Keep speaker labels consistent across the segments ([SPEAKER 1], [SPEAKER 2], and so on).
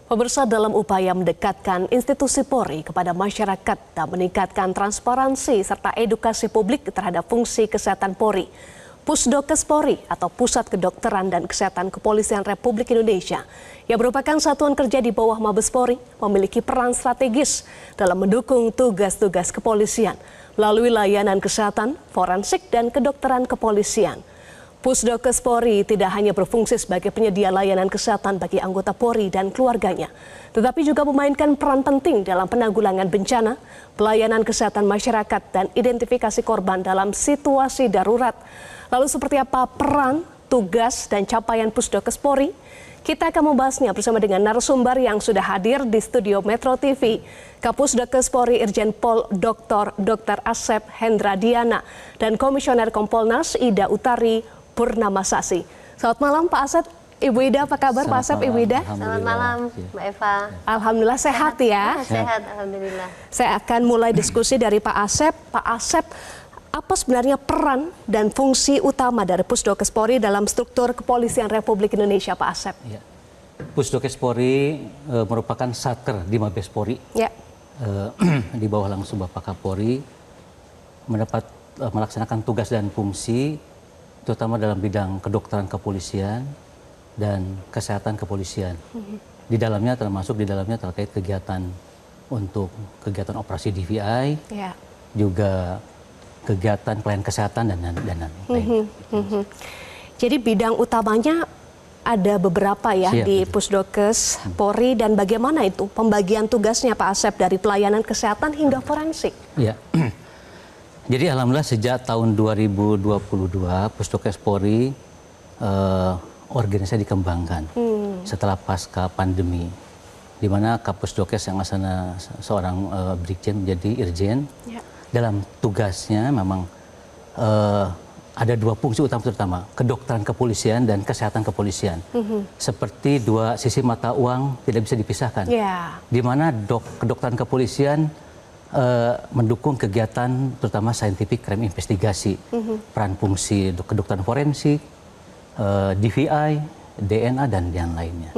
[SPEAKER 1] Pemirsa, dalam upaya mendekatkan institusi Polri kepada masyarakat dan meningkatkan transparansi serta edukasi publik terhadap fungsi kesehatan Polri, Pusdokes Polri atau Pusat Kedokteran dan Kesehatan Kepolisian Republik Indonesia yang merupakan satuan kerja di bawah Mabes Polri memiliki peran strategis dalam mendukung tugas-tugas kepolisian melalui layanan kesehatan, forensik, dan kedokteran kepolisian. Pusdokes Polri tidak hanya berfungsi sebagai penyedia layanan kesehatan bagi anggota Polri dan keluarganya, tetapi juga memainkan peran penting dalam penanggulangan bencana, pelayanan kesehatan masyarakat, dan identifikasi korban dalam situasi darurat. Lalu seperti apa peran, tugas, dan capaian Pusdokes Polri? Kita akan membahasnya bersama dengan narasumber yang sudah hadir di studio Metro TV, Kapusdokes Polri Irjen Pol Dr. Asep Hendra Diana dan Komisioner Kompolnas Ida Utari Purnamasasi. Selamat malam Pak Asep, Ibu Ida, apa kabar Pak Asep, Ibu Ida?
[SPEAKER 2] Selamat malam Mbak Eva.
[SPEAKER 1] Alhamdulillah sehat ya?
[SPEAKER 2] Sehat, Alhamdulillah.
[SPEAKER 1] Saya akan mulai diskusi dari Pak Asep. Pak Asep, apa sebenarnya peran dan fungsi utama dari Pusdokes Polri dalam struktur kepolisian Republik Indonesia, Pak Asep?
[SPEAKER 3] Ya. Pusdokes Polri merupakan satker di Mabes Polri.
[SPEAKER 1] Ya.
[SPEAKER 3] Di bawah langsung Bapak Kapolri mendapat melaksanakan tugas dan fungsi terutama dalam bidang kedokteran kepolisian dan kesehatan kepolisian. Di dalamnya terkait kegiatan untuk kegiatan operasi DVI,
[SPEAKER 1] Ya.
[SPEAKER 3] juga kegiatan pelayanan kesehatan dan lain.
[SPEAKER 1] Jadi bidang utamanya ada beberapa ya.
[SPEAKER 3] Siap,
[SPEAKER 1] di
[SPEAKER 3] betul.
[SPEAKER 1] Pusdokes Polri, dan bagaimana itu pembagian tugasnya Pak Asep dari pelayanan kesehatan hingga forensik?
[SPEAKER 3] Ya. Jadi alhamdulillah sejak tahun 2022 Pusdokes Polri organisasi dikembangkan setelah pasca pandemi, di mana Kapusdokes yang asalnya seorang Brigjen menjadi Irjen.
[SPEAKER 1] Ya.
[SPEAKER 3] Dalam tugasnya memang ada dua fungsi utama, terutama kedokteran kepolisian dan kesehatan kepolisian. Seperti dua sisi mata uang tidak bisa dipisahkan.
[SPEAKER 1] Ya.
[SPEAKER 3] Di mana kedokteran kepolisian mendukung kegiatan terutama scientific crime investigasi, peran fungsi kedokteran forensik, DVI, DNA, dan yang lainnya.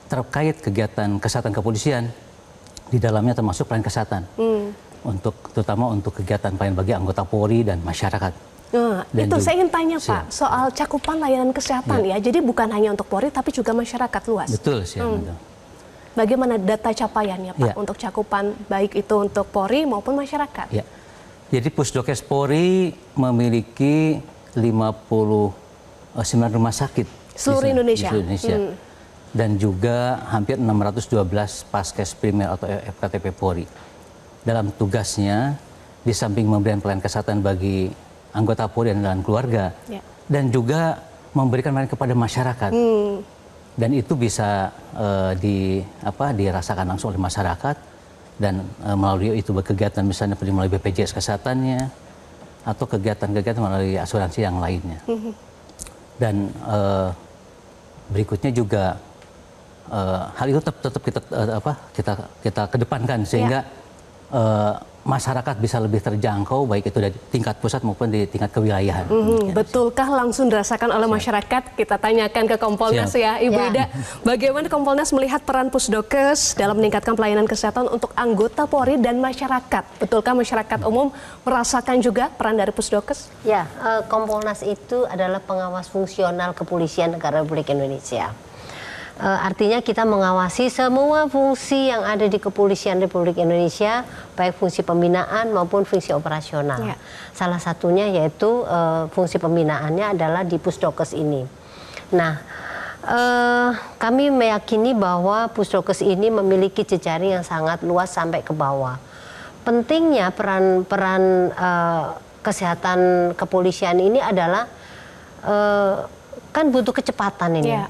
[SPEAKER 3] Terkait kegiatan kesehatan kepolisian, di dalamnya termasuk pelayanan kesehatan, terutama untuk kegiatan pelayanan bagi anggota Polri dan masyarakat.
[SPEAKER 1] Nah,
[SPEAKER 3] Dan
[SPEAKER 1] itu
[SPEAKER 3] juga,
[SPEAKER 1] saya ingin tanya Pak, soal cakupan layanan kesehatan ya. Jadi bukan hanya untuk Polri, tapi juga masyarakat luas.
[SPEAKER 3] Betul sih. Betul.
[SPEAKER 1] Bagaimana data capaiannya Pak
[SPEAKER 3] Ya.
[SPEAKER 1] untuk cakupan baik itu untuk Polri maupun masyarakat?
[SPEAKER 3] Ya. Jadi Pusdokes Polri memiliki 59 rumah sakit
[SPEAKER 1] Seluruh Indonesia.
[SPEAKER 3] di seluruh Indonesia. Dan juga hampir 612 paskes primer atau FKTP Polri. Dalam tugasnya, di samping memberikan pelayanan kesehatan bagi anggota Polri dan keluarga,
[SPEAKER 1] Ya.
[SPEAKER 3] dan juga memberikan pelayanan kepada masyarakat. Dan itu bisa dirasakan langsung oleh masyarakat, dan melalui itu kegiatan misalnya melalui BPJS kesehatannya atau kegiatan-kegiatan melalui asuransi yang lainnya. Dan berikutnya juga hal itu tetap kita kedepankan sehingga masyarakat bisa lebih terjangkau, baik itu dari tingkat pusat maupun di tingkat kewilayahan.
[SPEAKER 1] Betulkah langsung dirasakan oleh masyarakat? Kita tanyakan ke Kompolnas ya, Ibu Ida. Bagaimana Kompolnas melihat peran Pusdokes dalam meningkatkan pelayanan kesehatan untuk anggota Polri dan masyarakat? Betulkah masyarakat umum merasakan juga peran dari Pusdokes?
[SPEAKER 2] Ya, Kompolnas itu adalah pengawas fungsional kepolisian negara Republik Indonesia. Artinya kita mengawasi semua fungsi yang ada di kepolisian Republik Indonesia, baik fungsi pembinaan maupun fungsi operasional.
[SPEAKER 1] Ya.
[SPEAKER 2] Salah satunya yaitu fungsi pembinaannya adalah di Pusdokes ini. Nah, kami meyakini bahwa Pusdokes ini memiliki jejaring yang sangat luas sampai ke bawah. Pentingnya peran kesehatan kepolisian ini adalah kan butuh kecepatan ini.
[SPEAKER 1] Ya.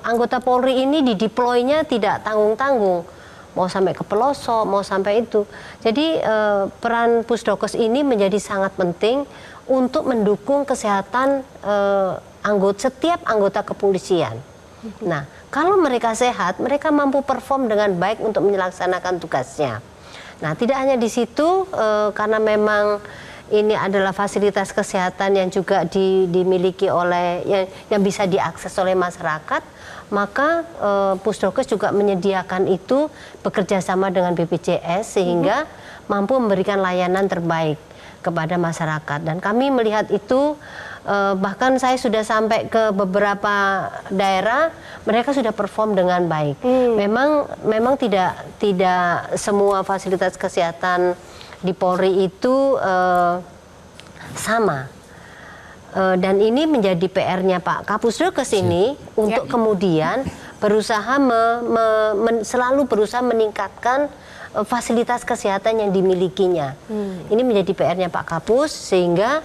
[SPEAKER 2] Anggota Polri ini dideploy-nya tidak tanggung-tanggung, mau sampai ke pelosok, mau sampai itu. Jadi peran Pusdokes ini menjadi sangat penting untuk mendukung kesehatan setiap anggota kepolisian. Nah, kalau mereka sehat, mereka mampu perform dengan baik untuk melaksanakan tugasnya. Nah, tidak hanya di situ, karena memang ini adalah fasilitas kesehatan yang juga dimiliki oleh yang bisa diakses oleh masyarakat, maka Pusdokes juga menyediakan itu bekerja sama dengan BPJS sehingga mampu memberikan layanan terbaik kepada masyarakat. Dan kami melihat itu, bahkan saya sudah sampai ke beberapa daerah, mereka sudah perform dengan baik. Memang tidak semua fasilitas kesehatan di Polri itu sama. Dan ini menjadi PR-nya Pak Kapusdokes ini untuk kemudian berusaha selalu berusaha meningkatkan fasilitas kesehatan yang dimilikinya. Ini menjadi PR-nya Pak Kapus, sehingga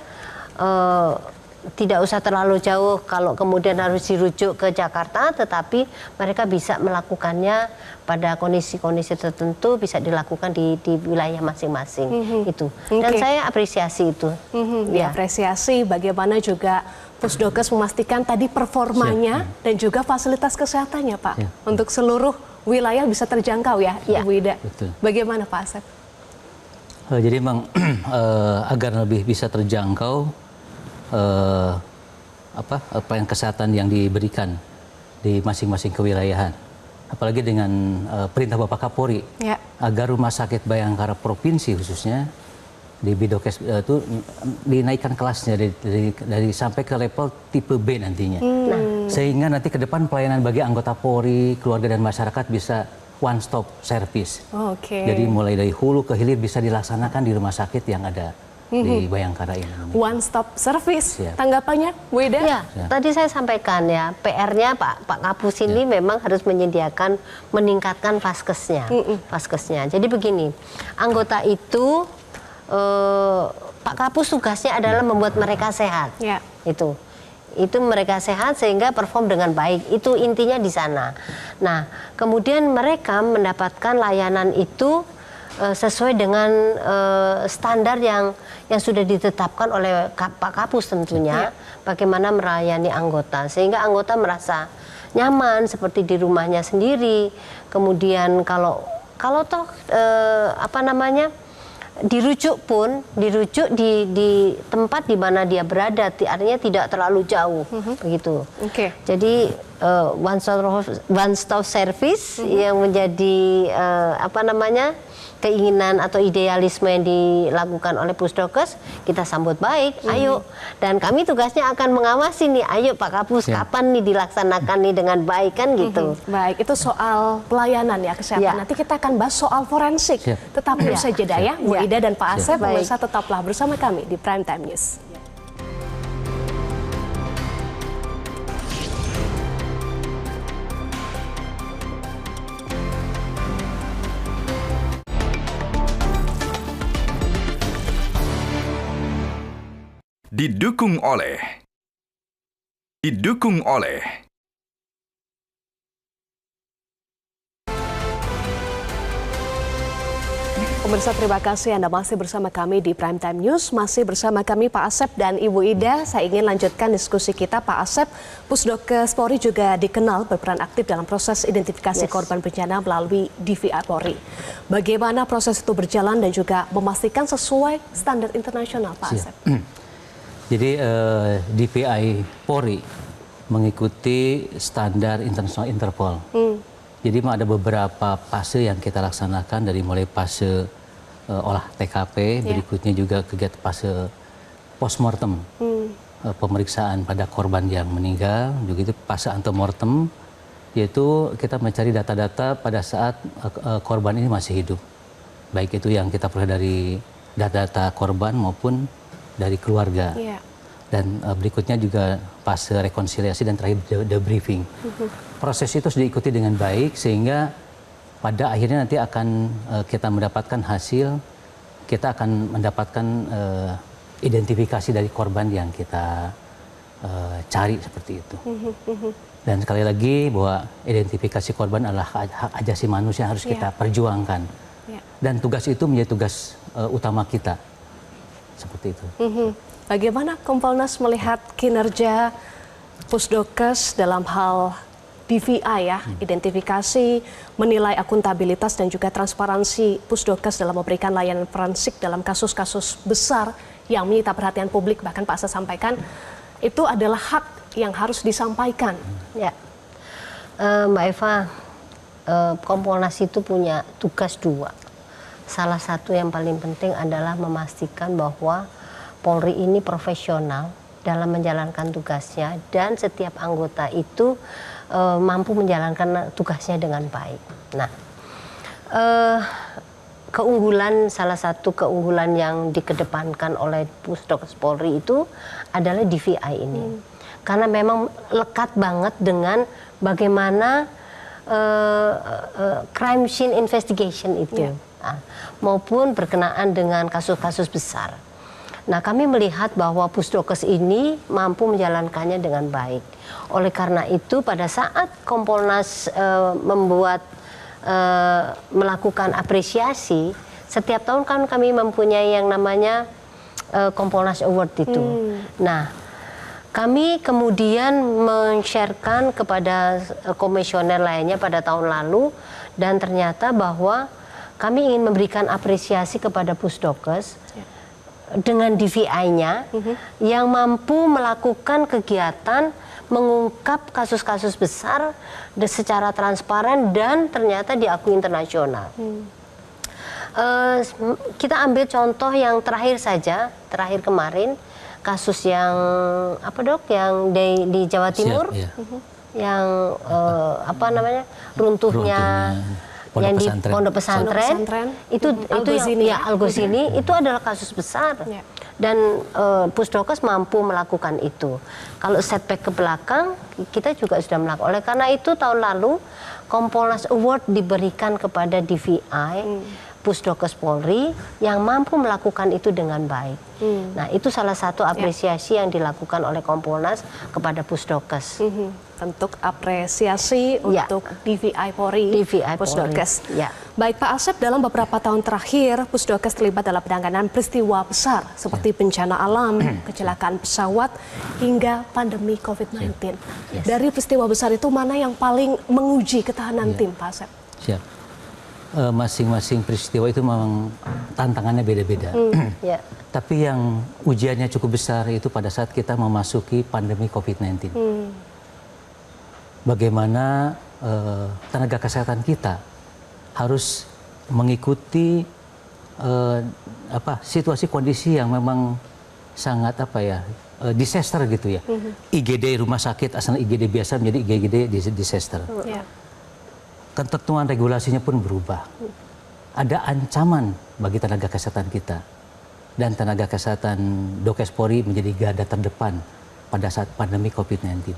[SPEAKER 2] tidak usah terlalu jauh kalau kemudian harus dirujuk ke Jakarta, tetapi mereka bisa melakukannya pada kondisi-kondisi tertentu, bisa dilakukan di wilayah masing-masing itu. Dan saya apresiasi itu.
[SPEAKER 1] Apresiasi bagaimana juga Pusdokes memastikan tadi performanya dan juga fasilitas kesehatannya Pak untuk seluruh wilayah bisa terjangkau ya, Ibu Ida.
[SPEAKER 3] Betul.
[SPEAKER 1] Bagaimana Pak Asep?
[SPEAKER 3] Jadi memang agar lebih bisa terjangkau pelayanan kesehatan yang diberikan di masing-masing kewilayahan, apalagi dengan perintah Bapak Kapolri agar rumah sakit Bayangkara provinsi khususnya di Bidokes itu dinaikkan kelasnya dari sampai ke level tipe B nantinya, sehingga nanti ke depan pelayanan bagi anggota Polri, keluarga dan masyarakat bisa one stop service. Jadi mulai dari hulu ke hilir bisa dilaksanakan di rumah sakit yang ada di Bayangkara ini.
[SPEAKER 1] One stop service. Tanggapannya, Bu Ida?
[SPEAKER 2] Ya, tadi saya sampaikan ya, PR-nya Pak Kapus ini memang harus menyediakan, meningkatkan vaskesnya. Jadi begini, anggota itu Pak Kapus tugasnya adalah membuat mereka sehat. Itu mereka sehat sehingga perform dengan baik. Itu intinya di sana. Nah, kemudian mereka mendapatkan layanan itu sesuai dengan standar yang sudah ditetapkan oleh Pak Kapus tentunya, bagaimana melayani anggota sehingga anggota merasa nyaman seperti di rumahnya sendiri. Kemudian kalau toh dirujuk di tempat di mana dia berada, artinya tidak terlalu jauh, begitu. Jadi one stop service yang menjadi keinginan atau idealisme yang dilakukan oleh Pusdokes, kita sambut baik, ayo. Dan kami tugasnya akan mengawasi nih, ayo Pak Kapus, kapan nih dilaksanakan nih dengan baik, kan gitu.
[SPEAKER 1] Baik, itu soal pelayanan ya, kesehatan. Nanti kita akan bahas soal forensik. Tetapi usai jeda ya, Bu Ida dan Pak Asep, pemirsa tetaplah bersama kami di Prime Time News.
[SPEAKER 4] Didukung oleh
[SPEAKER 1] Pemirsa, terima kasih Anda masih bersama kami di Prime Time News. Masih bersama kami Pak Asep dan Ibu Ida. Saya ingin lanjutkan diskusi kita. Pak Asep, Pusdokes Polri juga dikenal berperan aktif dalam proses identifikasi korban bencana melalui DVI Polri. Bagaimana proses itu berjalan dan juga memastikan sesuai standar internasional, Pak Asep?
[SPEAKER 3] Jadi DVI Polri mengikuti standar internasional Interpol. Jadi ada beberapa fase yang kita laksanakan, dari mulai fase olah TKP, berikutnya juga kegiatan fase postmortem, pemeriksaan pada korban yang meninggal, juga itu fase antemortem, yaitu kita mencari data-data pada saat korban ini masih hidup. Baik itu yang kita peroleh dari data-data korban maupun dari keluarga. Dan berikutnya juga fase rekonsiliasi dan terakhir debriefing. Proses itu sudah diikuti dengan baik sehingga pada akhirnya nanti akan kita mendapatkan hasil, kita akan mendapatkan identifikasi dari korban yang kita cari seperti itu. Dan sekali lagi bahwa identifikasi korban adalah hak asasi manusia yang harus kita perjuangkan. Dan tugas itu menjadi tugas utama kita. Seperti itu.
[SPEAKER 1] Bagaimana Kompolnas melihat kinerja Pusdokes dalam hal DVI ya, identifikasi, menilai akuntabilitas dan juga transparansi Pusdokes dalam memberikan layanan forensik dalam kasus-kasus besar yang menyita perhatian publik, bahkan Pak Asep sampaikan itu adalah hak yang harus disampaikan.
[SPEAKER 2] Ya, Mbak Eva, Kompolnas itu punya tugas dua. Salah satu yang paling penting adalah memastikan bahwa Polri ini profesional dalam menjalankan tugasnya dan setiap anggota itu mampu menjalankan tugasnya dengan baik. Nah, salah satu keunggulan yang dikedepankan oleh Pusdokes Polri itu adalah DVI ini. Karena memang lekat banget dengan bagaimana crime scene investigation itu, maupun berkenaan dengan kasus-kasus besar. Nah, kami melihat bahwa Pusdokes ini mampu menjalankannya dengan baik. Oleh karena itu, pada saat Kompolnas melakukan apresiasi, setiap tahun kan kami mempunyai yang namanya Kompolnas Award itu. Nah, kami kemudian men-sharekan kepada komisioner lainnya pada tahun lalu, dan ternyata bahwa kami ingin memberikan apresiasi kepada Pusdokes dengan DVI-nya yang mampu melakukan kegiatan mengungkap kasus-kasus besar secara transparan dan ternyata diakui internasional. Kita ambil contoh yang terakhir kemarin, kasus yang apa Dok, yang di Jawa Timur, yang runtuhnya yang di pondok pesantren itu yang Al-Ghazini itu adalah kasus besar, dan Pusdokes mampu melakukan itu. Kalau setback ke belakang kita juga sudah melakukan. Oleh karena itu tahun lalu Kompolnas Award diberikan kepada DVI Pusdokes Polri yang mampu melakukan itu dengan baik. Nah, itu salah satu apresiasi yang dilakukan oleh Kompolnas kepada Pusdokes.
[SPEAKER 1] Bentuk apresiasi untuk DVI Polri, Pusdokes. Baik Pak Asep, dalam beberapa tahun terakhir Pusdokes terlibat dalam penanganan peristiwa besar seperti bencana alam, kecelakaan pesawat, hingga pandemi COVID-19. Dari peristiwa besar itu mana yang paling menguji ketahanan tim, Pak Asep?
[SPEAKER 3] Siap. Masing-masing peristiwa itu memang tantangannya beda-beda. Tapi yang ujiannya cukup besar itu pada saat kita memasuki pandemi COVID-19. Bagaimana tenaga kesehatan kita harus mengikuti situasi kondisi yang memang sangat disaster gitu ya. IGD rumah sakit asal IGD biasa menjadi IGD disaster. Ketentuan regulasinya pun berubah. Ada ancaman bagi tenaga kesehatan kita, dan tenaga kesehatan Dokes Polri menjadi garda terdepan pada saat pandemi COVID-19.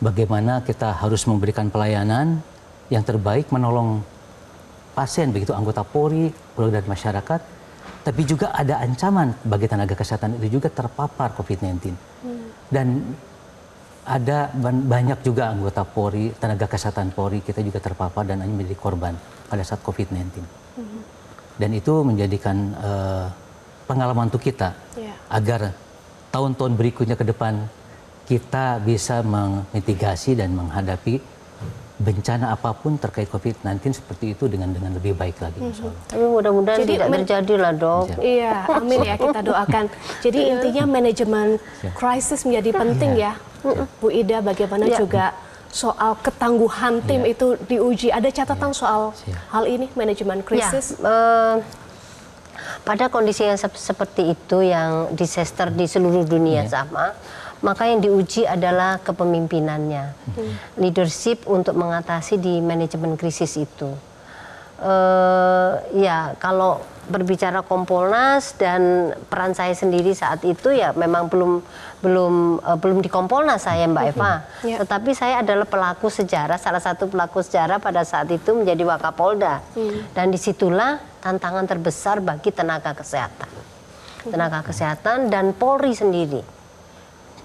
[SPEAKER 3] Bagaimana kita harus memberikan pelayanan yang terbaik, menolong pasien, begitu anggota Polri, dan masyarakat, tapi juga ada ancaman bagi tenaga kesehatan itu juga terpapar COVID-19. Dan ada banyak juga anggota Polri, tenaga kesehatan Polri kita juga terpapar dan menjadi korban pada saat COVID-19. Dan itu menjadikan pengalaman untuk kita agar tahun-tahun berikutnya ke depan kita bisa memitigasi dan menghadapi bencana apapun terkait COVID-19 seperti itu dengan lebih baik lagi.
[SPEAKER 2] Tapi mudah-mudahan tidak terjadi lah Dok.
[SPEAKER 1] Iya, amin ya, kita doakan. Jadi intinya manajemen krisis menjadi penting ya. Bu Ida, bagaimana juga soal ketangguhan tim itu diuji. Ada catatan soal hal ini, manajemen krisis?
[SPEAKER 2] Pada kondisi yang seperti itu, yang disaster di seluruh dunia sama, maka yang diuji adalah kepemimpinannya, leadership untuk mengatasi di manajemen krisis itu. Kalau berbicara Kompolnas dan peran saya sendiri saat itu ya memang belum di Kompolnas saya Mbak Eva, tetapi saya adalah pelaku sejarah, salah satu pelaku sejarah pada saat itu menjadi Wakapolda, dan disitulah tantangan terbesar bagi tenaga kesehatan dan Polri sendiri.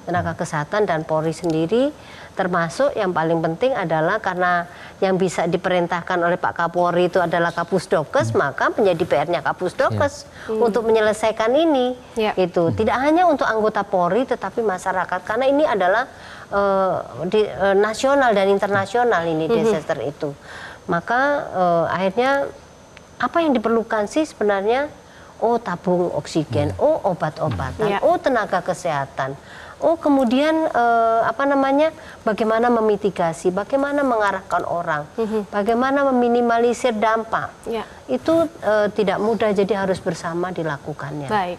[SPEAKER 2] Tenaga kesehatan dan Polri sendiri, termasuk yang paling penting adalah karena yang bisa diperintahkan oleh Pak Kapolri itu adalah Kapusdokes, maka menjadi PR-nya Kapusdokes untuk menyelesaikan ini. Gitu. Tidak hanya untuk anggota Polri tetapi masyarakat, karena ini adalah nasional dan internasional ini disaster itu. Maka akhirnya apa yang diperlukan sih sebenarnya oh tabung oksigen, oh obat-obatan,
[SPEAKER 1] Ya.
[SPEAKER 2] oh tenaga kesehatan, oh kemudian bagaimana memitigasi, bagaimana mengarahkan orang, bagaimana meminimalisir dampak.
[SPEAKER 1] Ya.
[SPEAKER 2] Itu tidak mudah, jadi harus bersama dilakukannya.
[SPEAKER 1] Baik.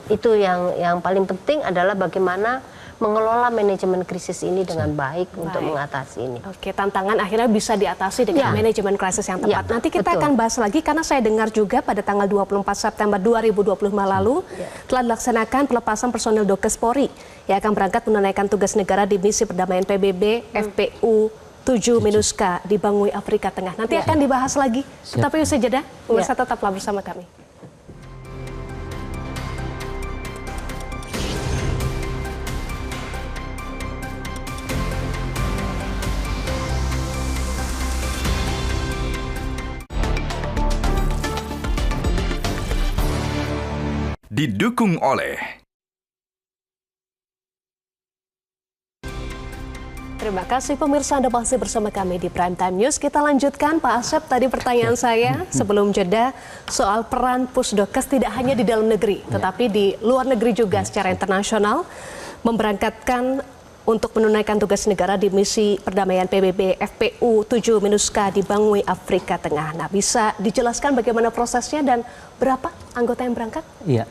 [SPEAKER 2] Itu yang paling penting adalah bagaimana mengelola manajemen krisis ini dengan baik untuk mengatasi ini.
[SPEAKER 1] Oke, tantangan akhirnya bisa diatasi dengan manajemen krisis yang tepat. Nanti kita akan bahas lagi karena saya dengar juga pada tanggal 24 September 2025 lalu telah dilaksanakan pelepasan personil Dokes Polri yang akan berangkat menunaikan tugas negara di misi perdamaian PBB FPU 7 MINUSCA di Bangui, Afrika Tengah. Nanti akan dibahas lagi. Tapi usai jeda, pemirsa tetaplah bersama kami.
[SPEAKER 4] Didukung oleh
[SPEAKER 1] Terima kasih pemirsa, Anda masih bersama kami di Prime Time News. Kita lanjutkan Pak Asep, tadi pertanyaan saya sebelum jeda soal peran Pusdokes tidak hanya di dalam negeri, tetapi di luar negeri juga secara internasional memberangkatkan untuk menunaikan tugas negara di misi perdamaian PBB FPU 7 MINUSCA di Bangui, Afrika Tengah. Nah, bisa dijelaskan bagaimana prosesnya dan berapa anggota yang berangkat?
[SPEAKER 3] Iya,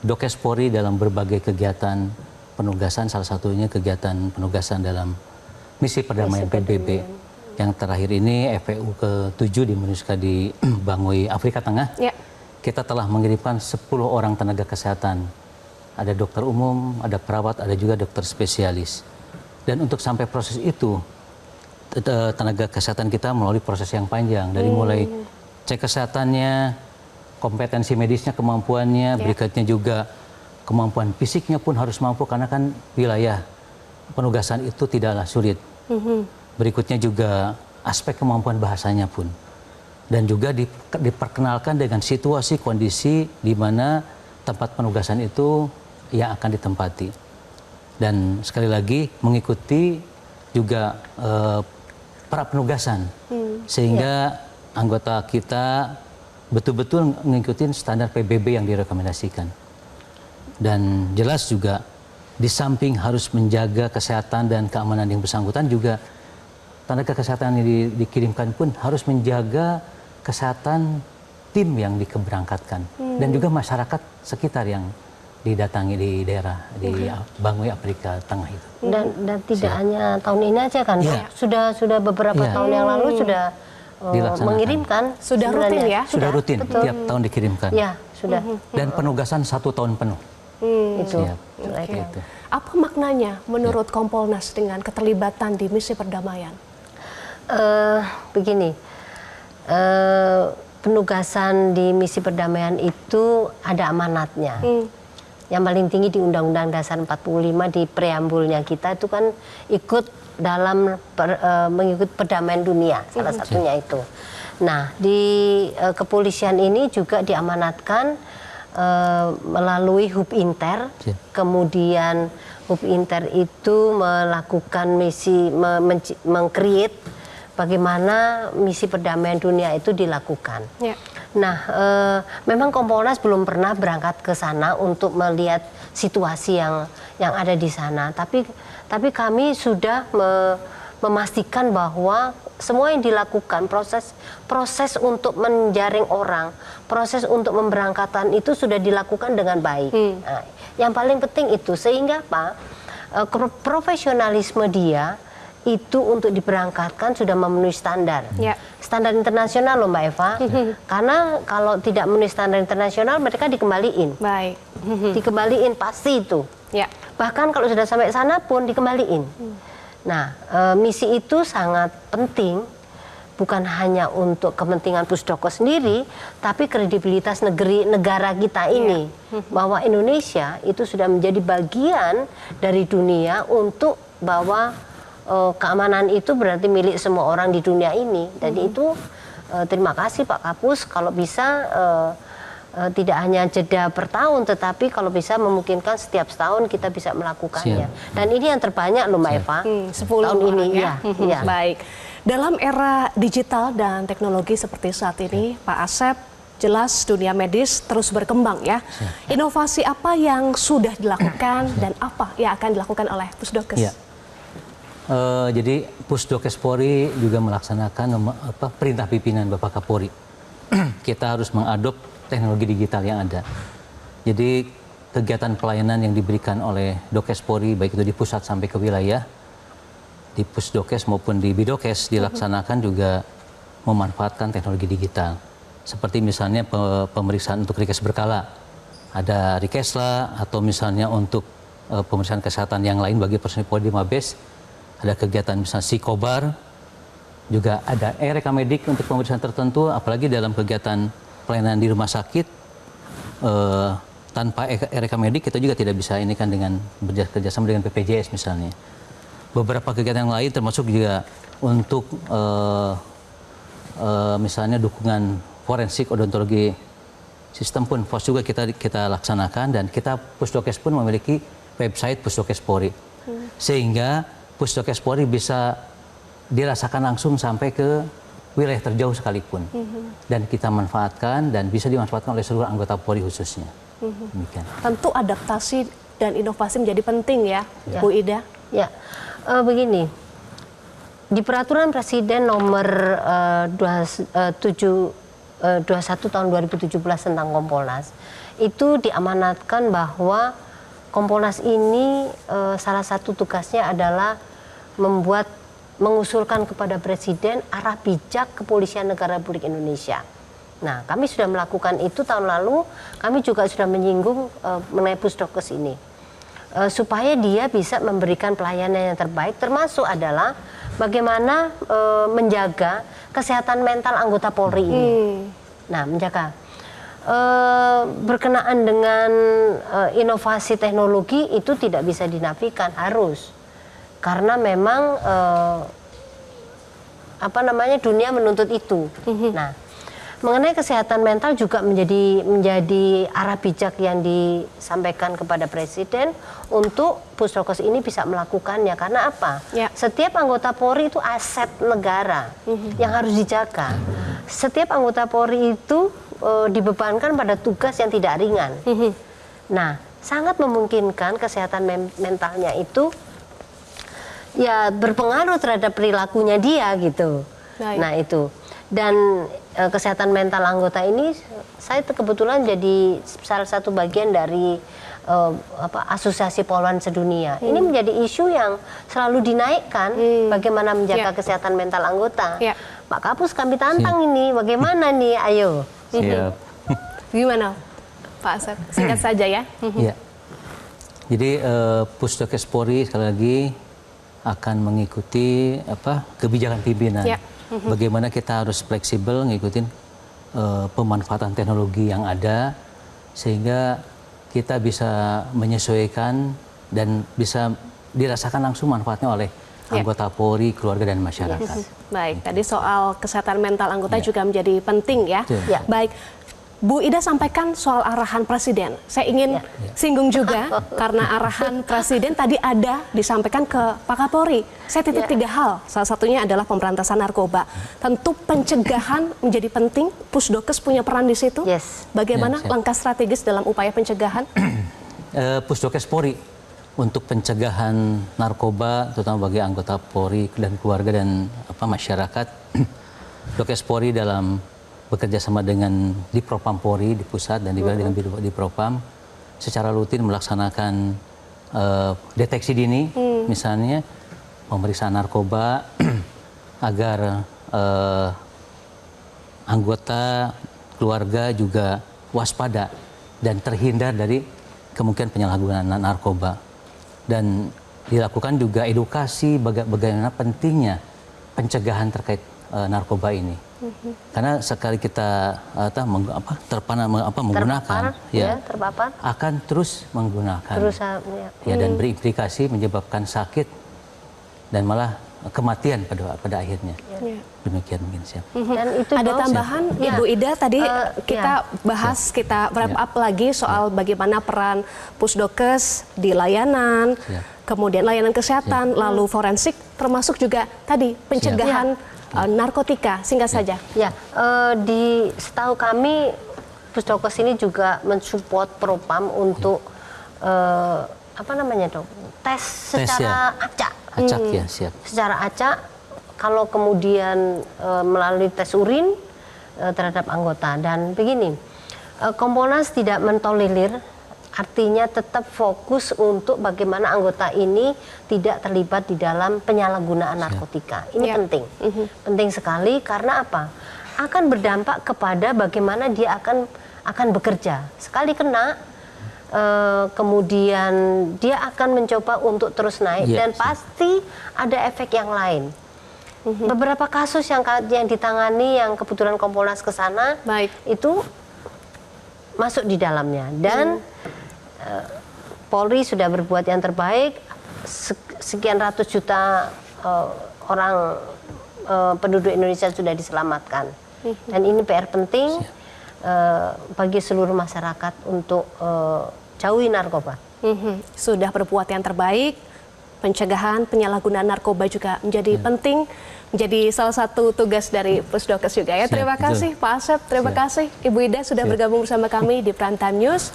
[SPEAKER 3] Dokes Polri dalam berbagai kegiatan penugasan, salah satunya kegiatan penugasan dalam misi perdamaian PBB. Yang terakhir ini FPU ke-7 di MINUSCA di Bangui, Afrika Tengah.
[SPEAKER 1] Ya.
[SPEAKER 3] Kita telah mengirimkan 10 orang tenaga kesehatan. Ada dokter umum, ada perawat, ada juga dokter spesialis. Dan untuk sampai proses itu, tenaga kesehatan kita melalui proses yang panjang. Dari mulai cek kesehatannya, kompetensi medisnya, kemampuannya, berikutnya juga kemampuan fisiknya pun harus mampu, karena kan wilayah penugasan itu tidaklah sulit. Berikutnya juga aspek kemampuan bahasanya pun. Dan juga diperkenalkan dengan situasi, kondisi di mana tempat penugasan itu yang akan ditempati. Dan sekali lagi mengikuti juga pra penugasan. Sehingga anggota kita betul-betul mengikuti standar PBB yang direkomendasikan. Dan jelas juga di samping harus menjaga kesehatan dan keamanan yang bersangkutan, juga tenaga kesehatan yang dikirimkan pun harus menjaga kesehatan tim yang dikeberangkatkan dan juga masyarakat sekitar yang didatangi di daerah di Bangui, Afrika Tengah itu.
[SPEAKER 2] Dan tidak hanya tahun ini aja kan, sudah beberapa tahun yang lalu sudah mengirimkan.
[SPEAKER 1] Sudah rutin ya?
[SPEAKER 3] Sudah rutin, tiap tahun dikirimkan.
[SPEAKER 2] Ya, sudah.
[SPEAKER 3] Dan penugasan 1 tahun penuh.
[SPEAKER 2] Itu.
[SPEAKER 3] Itu.
[SPEAKER 1] Apa maknanya menurut Kompolnas dengan keterlibatan di misi perdamaian?
[SPEAKER 2] Begini, penugasan di misi perdamaian itu ada amanatnya. Yang paling tinggi di Undang-Undang Dasar 45 di preambulnya kita itu kan ikut dalam mengikut perdamaian dunia, salah satunya itu. Nah, di kepolisian ini juga diamanatkan melalui Hub Inter, kemudian Hub Inter itu melakukan misi meng-create bagaimana misi perdamaian dunia itu dilakukan. Ya. Nah, memang Kompolnas belum pernah berangkat ke sana untuk melihat situasi yang ada di sana. Tapi kami sudah memastikan bahwa semua yang dilakukan, proses untuk menjaring orang, proses untuk memberangkatan itu sudah dilakukan dengan baik. Nah, yang paling penting itu, sehingga apa? Profesionalisme dia itu untuk diberangkatkan sudah memenuhi standar. Standar internasional loh Mbak Eva. Karena kalau tidak memenuhi standar internasional mereka dikembaliin.
[SPEAKER 1] Baik.
[SPEAKER 2] Dikembaliin pasti itu. Bahkan kalau sudah sampai sana pun dikembaliin. Nah, misi itu sangat penting, bukan hanya untuk kepentingan Pusdokes sendiri, tapi kredibilitas negara kita ini. Bahwa Indonesia itu sudah menjadi bagian dari dunia untuk bahwa keamanan itu berarti milik semua orang di dunia ini. Jadi itu terima kasih Pak Kapus, kalau bisa tidak hanya jeda per tahun, tetapi kalau bisa memungkinkan setiap setahun kita bisa melakukannya. Dan ini yang terbanyak loh Mbak Eva,
[SPEAKER 1] 10
[SPEAKER 2] tahun ini.
[SPEAKER 1] Baik, dalam era digital dan teknologi seperti saat ini, Pak Asep, jelas dunia medis terus berkembang ya. Inovasi apa yang sudah dilakukan dan apa yang akan dilakukan oleh Pusdokes?
[SPEAKER 3] Ya. Jadi Pusdokes Polri juga melaksanakan perintah pimpinan Bapak Kapolri. Kita harus mengadop teknologi digital yang ada. Jadi kegiatan pelayanan yang diberikan oleh Dokes Polri, baik itu di pusat sampai ke wilayah, di Pusdokes maupun di Bidokes dilaksanakan juga memanfaatkan teknologi digital. Seperti misalnya pemeriksaan untuk rikes berkala, ada rikesla, atau misalnya untuk pemeriksaan kesehatan yang lain bagi personil Polri di Mabes, ada kegiatan misalnya psikobar, juga ada e-rekamedik untuk pemeriksaan tertentu, apalagi dalam kegiatan pelayanan di rumah sakit, tanpa e-rekamedik kita juga tidak bisa ini kan dengan bekerjasama dengan BPJS misalnya. Beberapa kegiatan yang lain termasuk juga untuk misalnya dukungan forensik odontologi sistem pun POS juga kita laksanakan, dan kita Pusdokes pun memiliki website Pusdokes Polri. Sehingga Pusdokes Polri bisa dirasakan langsung sampai ke wilayah terjauh sekalipun. Dan kita manfaatkan dan bisa dimanfaatkan oleh seluruh anggota Polri khususnya. Demikian.
[SPEAKER 1] Tentu adaptasi dan inovasi menjadi penting ya, Bu Ida.
[SPEAKER 2] Ya, begini, di Peraturan Presiden Nomor 21 tahun 2017 tentang Kompolnas, itu diamanatkan bahwa Kompolnas ini salah satu tugasnya adalah mengusulkan kepada Presiden arah bijak kepolisian negara Republik Indonesia. Nah, kami sudah melakukan itu tahun lalu. Kami juga sudah menyinggung mengenai Pusdokes ini, supaya dia bisa memberikan pelayanan yang terbaik, termasuk adalah bagaimana menjaga kesehatan mental anggota Polri ini. Nah, menjaga berkenaan dengan inovasi teknologi itu tidak bisa dinafikan, harus, karena memang dunia menuntut itu. Nah, mengenai kesehatan mental juga menjadi arah bijak yang disampaikan kepada Presiden untuk Pusdokes ini bisa melakukannya. Karena apa? Ya. Setiap anggota Polri itu aset negara yang harus dijaga. Setiap anggota Polri itu dibebankan pada tugas yang tidak ringan. Nah, sangat memungkinkan kesehatan mentalnya itu ya berpengaruh terhadap perilakunya dia gitu. Baik. Nah, itu. Dan kesehatan mental anggota ini, saya kebetulan jadi salah satu bagian dari Asosiasi Polwan Sedunia. Ini menjadi isu yang selalu dinaikkan, bagaimana menjaga kesehatan mental anggota. Pak Kapus, kami tantang ini, bagaimana nih, ayo.
[SPEAKER 3] Siap.
[SPEAKER 1] Gimana Pak Asep? Singkat saja ya.
[SPEAKER 3] Ya. Jadi Pusdokes Polri sekali lagi akan mengikuti kebijakan pimpinan. Bagaimana kita harus fleksibel ngikutin pemanfaatan teknologi yang ada, sehingga kita bisa menyesuaikan dan bisa dirasakan langsung manfaatnya oleh anggota Polri, keluarga, dan masyarakat.
[SPEAKER 1] Baik, tadi soal kesehatan mental anggota juga menjadi penting ya. Baik, Bu Ida sampaikan soal arahan Presiden. Saya ingin singgung juga karena arahan Presiden tadi ada disampaikan ke Pak Kapolri. Saya titip 3 hal. Salah satunya adalah pemberantasan narkoba. Tentu pencegahan menjadi penting. Pusdokes punya peran di situ. Bagaimana langkah strategis dalam upaya pencegahan?
[SPEAKER 3] Pusdokes Polri untuk pencegahan narkoba, terutama bagi anggota Polri dan keluarga dan masyarakat. Dokes Polri dalam bekerja sama dengan di Propam Polri di pusat dan juga dengan di Propam secara rutin melaksanakan deteksi dini, misalnya pemeriksaan narkoba agar anggota keluarga juga waspada dan terhindar dari kemungkinan penyalahgunaan narkoba, dan dilakukan juga edukasi bagaimana pentingnya pencegahan terkait narkoba ini. Karena sekali kita menggunakan, terpapar, akan terus menggunakan, dan berimplikasi menyebabkan sakit dan malah kematian pada akhirnya. Demikian mungkin
[SPEAKER 1] Dan itu ada tambahan, Ibu Ida tadi kita bahas, kita wrap up lagi soal bagaimana peran Pusdokes di layanan, kemudian layanan kesehatan, lalu forensik, termasuk juga tadi pencegahan narkotika, singkat saja.
[SPEAKER 2] Setahu kami Pusdokes ini juga mensupport Propam untuk tes secara acak.
[SPEAKER 3] Acak ya, siap.
[SPEAKER 2] Secara acak, kalau kemudian melalui tes urin terhadap anggota. Dan begini, Kompolnas tidak mentolerir, artinya tetap fokus untuk bagaimana anggota ini tidak terlibat di dalam penyalahgunaan narkotika. Ini penting, penting sekali karena apa? Akan berdampak kepada bagaimana dia akan bekerja. Sekali kena, kemudian dia akan mencoba untuk terus naik dan pasti ada efek yang lain. Beberapa kasus yang ditangani yang kebetulan Kompolnas ke sana itu masuk di dalamnya dan Polri sudah berbuat yang terbaik, sekian ratus juta orang penduduk Indonesia sudah diselamatkan dan ini PR penting bagi seluruh masyarakat untuk jauhi narkoba.
[SPEAKER 1] Sudah berbuat yang terbaik, pencegahan penyalahgunaan narkoba juga menjadi penting, menjadi salah satu tugas dari Pusdokes juga ya. Terima kasih Pak Asep, terima kasih Ibu Ida sudah bergabung bersama kami di Prime Time News.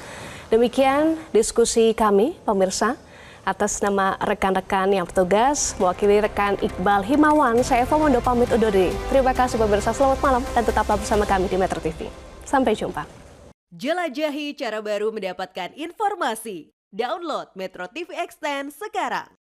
[SPEAKER 1] Demikian diskusi kami, pemirsa. Atas nama rekan-rekan yang bertugas, mewakili rekan Iqbal Himawan, saya Eva Mondo pamit undur diri. Terima kasih pemirsa, selamat malam dan tetaplah bersama kami di Metro TV. Sampai jumpa.
[SPEAKER 5] Jelajahi cara baru mendapatkan informasi. Download Metro TV Extend sekarang.